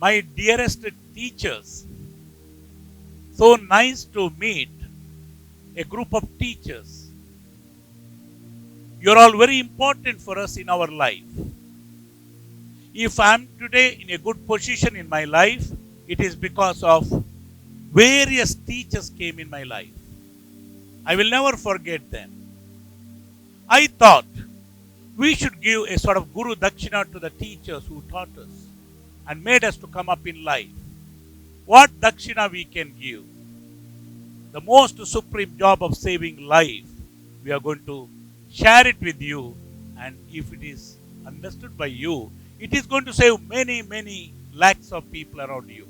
My dearest teachers, so nice to meet a group of teachers. You're all very important for us in our life. If I'm today in a good position in my life, it is because of various teachers came in my life. I will never forget them. I thought we should give a sort of Guru Dakshina to the teachers who taught us and made us to come up in life. What Dakshina we can give? The most supreme job of saving life, we are going to share it with you, and if it is understood by you, it is going to save many, many lakhs of people around you.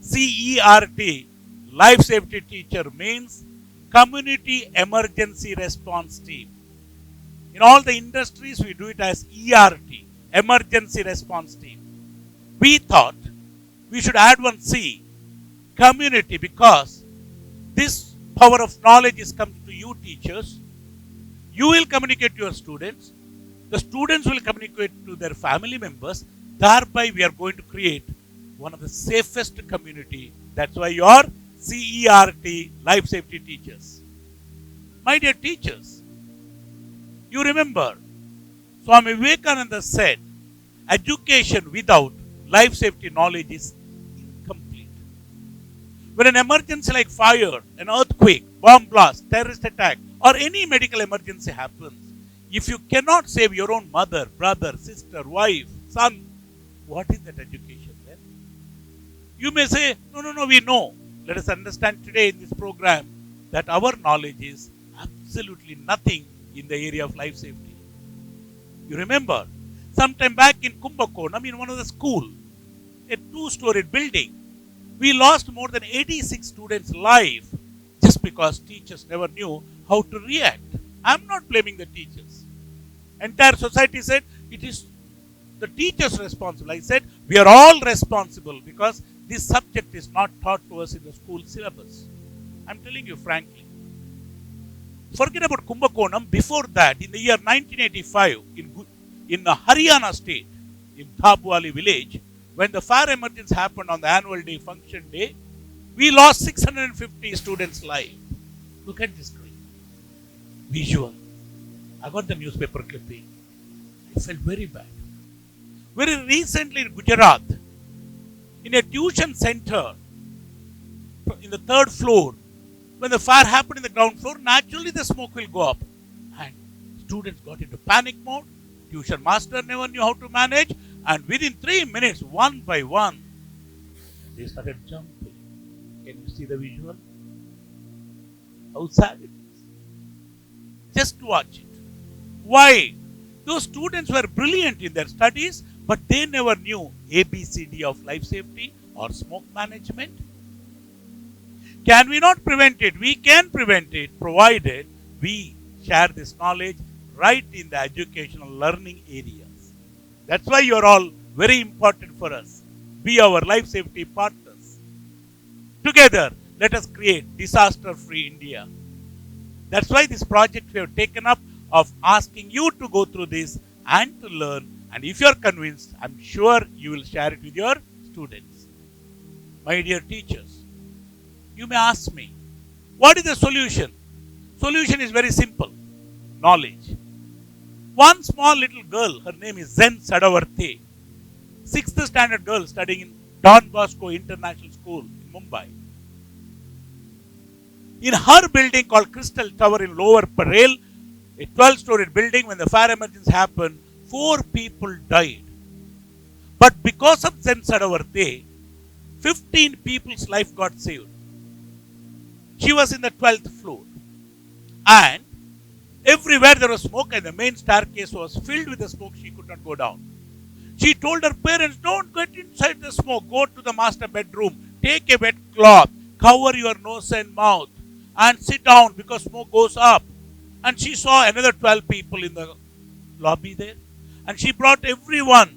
CERT, Life Safety Teacher, means Community Emergency Response Team. In all the industries, we do it as ERT, Emergency Response Team. We thought we should add one C, community, because this power of knowledge is comes to you teachers. You will communicate to your students. The students will communicate to their family members. Thereby, we are going to create one of the safest community. That's why you are CERT, Life Safety Teachers. My dear teachers, you remember Swami Vivekananda said, education without life safety knowledge is incomplete. When an emergency like fire, an earthquake, bomb blast, terrorist attack, or any medical emergency happens, if you cannot save your own mother, brother, sister, wife, son, what is that education then? You may say, no, we know. Let us understand today in this program that our knowledge is absolutely nothing in the area of life safety. You remember, sometime back in Kumbakonam, in one of the school, a 2-storied building, we lost more than 86 students' life just because teachers never knew how to react. I'm not blaming the teachers. Entire society said it is the teachers responsible. I said we are all responsible because this subject is not taught to us in the school syllabus. I'm telling you frankly. Forget about Kumbakonam. Before that, in the year 1985, in Haryana state, in Thabwali village, when the fire emergency happened on the annual day function day, we lost 650 students' life. Look at this screen. Visual. I got the newspaper clipping. I felt very bad. Very recently in Gujarat, in a tuition center, in the 3rd floor, when the fire happened in the ground floor, naturally the smoke will go up. And students got into panic mode. Tuition master never knew how to manage. And within 3 minutes, one by one, they started jumping. Can you see the visual? How sad it is. Just watch it. Why? Those students were brilliant in their studies, but they never knew ABCD of life safety or smoke management. Can we not prevent it? We can prevent it, provided we share this knowledge right in the educational learning areas. That's why you're all very important for us. Be our life safety partners. Together, let us create disaster-free India. That's why this project we have taken up of asking you to go through this and to learn. And if you're convinced, I'm sure you will share it with your students. My dear teachers, you may ask me, what is the solution? Solution is very simple. Knowledge. One small little girl, her name is Zen Sadavarthi, 6th standard girl studying in Don Bosco International School in Mumbai. In her building called Crystal Tower in Lower Parel, a 12-storied building, when the fire emergency happened, 4 people died. But because of Zen Sadavarthi, 15 people's life got saved. She was in the 12th floor. And everywhere there was smoke and the main staircase was filled with the smoke, she could not go down. She told her parents, don't get inside the smoke. Go to the master bedroom. Take a wet cloth. Cover your nose and mouth. And sit down because smoke goes up. And she saw another 12 people in the lobby there. And she brought everyone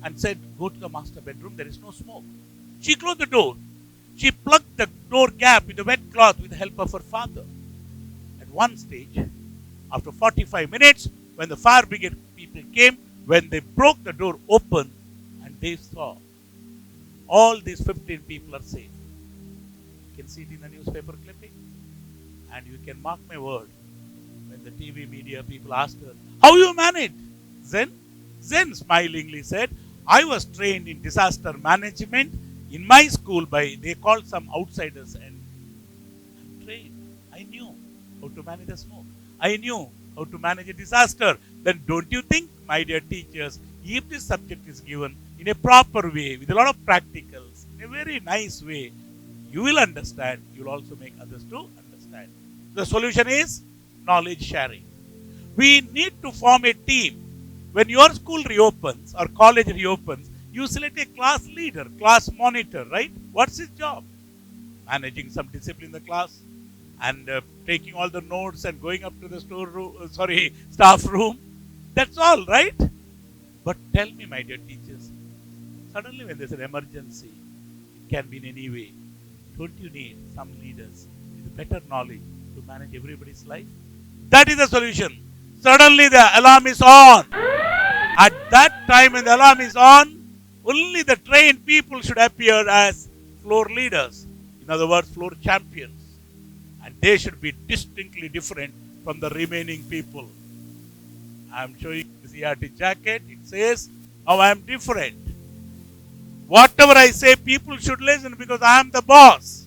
and said, go to the master bedroom. There is no smoke. She closed the door. She plugged the door gap with a wet cloth with the help of her father. At one stage, after 45 minutes, when the fire brigade people came, when they broke the door open and they saw all these 15 people are safe. You can see it in the newspaper clipping. And you can mark my word, when the TV media people asked her, how you manage? Zen smilingly said, I was trained in disaster management in my school by, they called some outsiders, and I'm trained. I knew how to manage a smoke. I knew how to manage a disaster. Then don't you think, my dear teachers, if this subject is given in a proper way, with a lot of practicals, in a very nice way, you will understand, you will also make others to understand. The solution is knowledge sharing. We need to form a team. When your school reopens or college reopens, you select a class leader, class monitor, right? What's his job? Managing some discipline in the class and taking all the notes and going up to the staff room. That's all, right? But tell me, my dear teachers, suddenly when there's an emergency, it can be in any way. Don't you need some leaders with better knowledge to manage everybody's life? That is the solution. Suddenly the alarm is on. At that time when the alarm is on, only the trained people should appear as floor leaders. In other words, floor champions. And they should be distinctly different from the remaining people. I am showing this ERT jacket. It says, how I am different. Whatever I say, people should listen because I am the boss.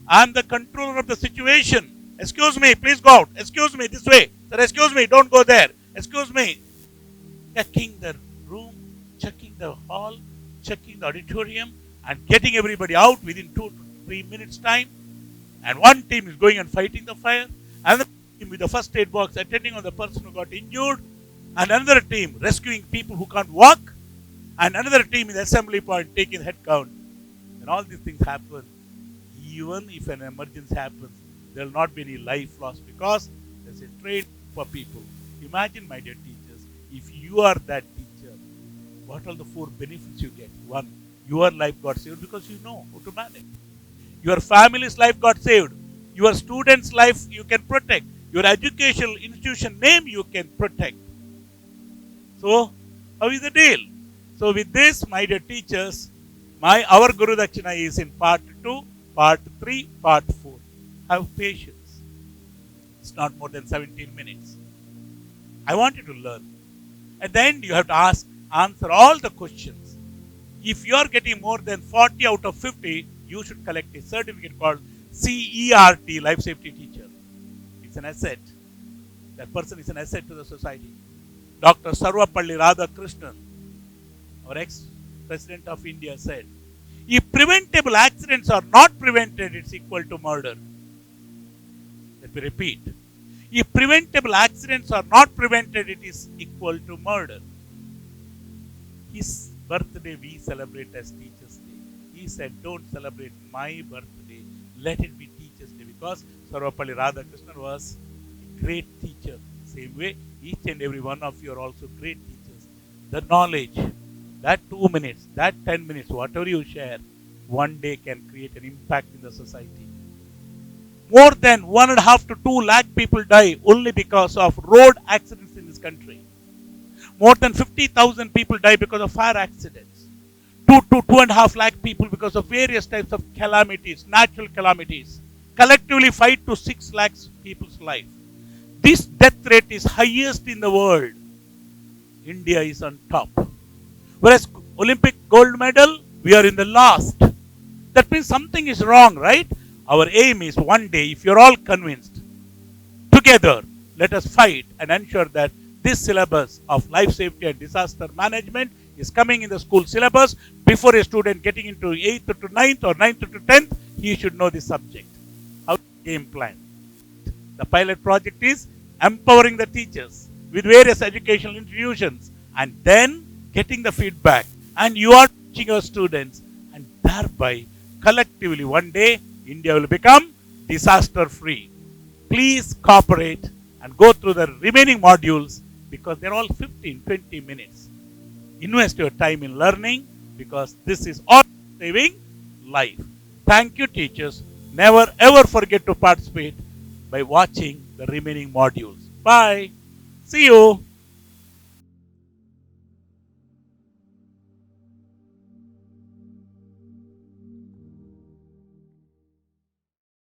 I am the controller of the situation. Excuse me, please go out. Excuse me, this way. Sir, excuse me, don't go there. Excuse me. Checking the room, checking the hall, checking the auditorium, and getting everybody out within 2 to 3 minutes time. And one team is going and fighting the fire. Another team with the first aid box attending on the person who got injured. And another team rescuing people who can't walk. And another team in the assembly point taking head count. And all these things happen. Even if an emergency happens, there will not be any life lost because there's a trade for people. Imagine, my dear teachers, if you are that teacher, what are the 4 benefits you get? 1, your life got saved because you know how to manage. Your family's life got saved. Your student's life you can protect. Your educational institution name you can protect. So, how is the deal? So, with this, my dear teachers, our Guru Dakshina is in part 2, part 3, part 4. Have patience. It's not more than 17 minutes. I want you to learn. At the end, you have to answer all the questions. If you are getting more than 40 out of 50, you should collect a certificate called CERT, Life Safety Teacher. It's an asset. That person is an asset to the society. Dr. Sarvapalli Radhakrishnan, our ex-president of India, said, if preventable accidents are not prevented, it's equal to murder. Let me repeat. If preventable accidents are not prevented, it is equal to murder. His birthday we celebrate as Teachers' Day. He said, don't celebrate my birthday. Let it be Teachers' Day because Sarvapalli Radhakrishnan was a great teacher. Same way, each and every one of you are also great teachers. The knowledge, that 2 minutes, that 10 minutes, whatever you share, one day can create an impact in the society. More than 1.5 to 2 lakh people die only because of road accidents in this country. More than 50,000 people die because of fire accidents. 2 to 2.5 lakh people because of various types of calamities, natural calamities. Collectively 5 to 6 lakhs people's life. This death rate is highest in the world. India is on top. Whereas Olympic gold medal, we are in the last. That means something is wrong, right? Our aim is one day, if you're all convinced, together, let us fight and ensure that this syllabus of life safety and disaster management is coming in the school syllabus. Before a student getting into 8th to 9th or 9th to 10th, he should know this subject. How to game plan. The pilot project is empowering the teachers with various educational institutions and then getting the feedback. And you are teaching your students, and thereby, collectively, one day, India will become disaster free. Please cooperate and go through the remaining modules because they're all 15-20 minutes. Invest your time in learning because this is all saving life. Thank you, teachers. Never ever forget to participate by watching the remaining modules. Bye. See you.